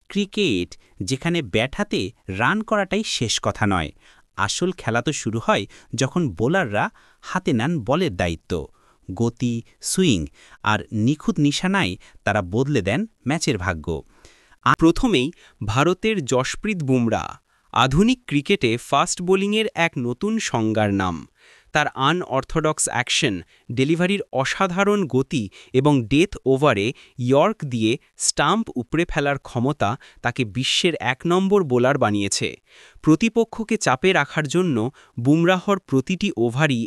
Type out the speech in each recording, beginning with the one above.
Cricket, যেখানে bat হাতে run করাটাই শেষ কথা নয়, আসল খেলা তো শুরু হয় যখন বোলাররা হাতে নেন বলের দায়িত্ব। গতি, সুইং আর নিখুঁত নিশানায় তারা বদলে দেন ম্যাচের ভাগ্য। প্রথমেই ভারতের যশপ্রীত বুমরা, আধুনিক ক্রিকেটে ফাস্ট বোলিংয়ের এক নতুন সংজ্ঞার নাম। তার আনঅর্থোডক্স অ্যাকশন, ডেলিভারির অসাধারণ গতি এবং ডেথ ওভারে ইয়র্ক দিয়ে স্টাম্প উপড়ে ফেলার ক্ষমতা তাকে বিশ্বের ১ নম্বর বোলার বানিয়েছে। প্রতিপক্ষকে চাপে রাখার জন্য বুমরাহর প্রতিটি ওভারই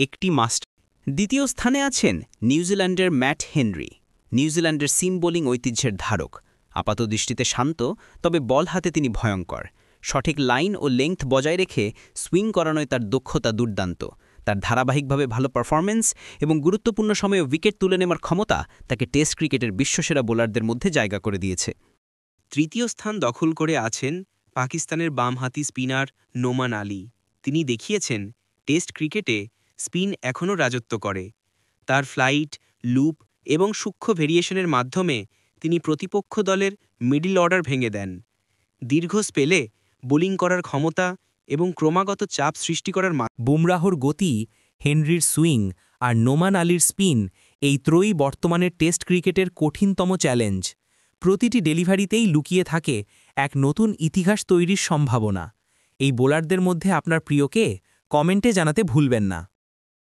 একটি মাস্টার। দ্বিতীয় স্থানে আছেন নিউজিল্যান্ডের ম্যাট হেনরি, নিউজিল্যান্ডের সিম বোলিং ঐতিহ্যের ধারক। আপাতদৃষ্টিতে শান্ত, তবে বল হাতে তিনি ভয়ঙ্কর। সঠিক লাইন ও লেংথ বজায় রেখে সুইং করানোয় তার দক্ষতা দুর্দান্ত। তার ধারাবাহিকভাবে ভালো পারফরম্যান্স এবং গুরুত্বপূর্ণ সময়ে উইকেট তুলে নেওয়ার ক্ষমতা তাকে টেস্ট ক্রিকেটের বিশ্বসেরা বোলারদের মধ্যে জায়গা করে দিয়েছে। তৃতীয় স্থান দখল করে আছেন পাকিস্তানের বামহাতি স্পিনার নোমান আলী। তিনি দেখিয়েছেন টেস্ট ক্রিকেটে স্পিন এখনও রাজত্ব করে। তার ফ্লাইট, লুপ এবং সূক্ষ্ম ভেরিয়েশনের মাধ্যমে তিনি প্রতিপক্ষ দলের মিডল অর্ডার ভেঙে দেন। দীর্ঘ স্পেলে বোলিং করার ক্ষমতা এবং ক্রমাগত চাপ সৃষ্টি করার বুমরাহর গতি, হেনরির সুইং আর নোমান আলীর স্পিন, এই ত্রয়ী বর্তমানের টেস্ট ক্রিকেটের কঠিনতম চ্যালেঞ্জ। প্রতিটি ডেলিভারিতেই লুকিয়ে থাকে এক নতুন ইতিহাস তৈরির সম্ভাবনা। এই বোলারদের মধ্যে আপনার প্রিয় কে? কমেন্টে জানাতে ভুলবেন না।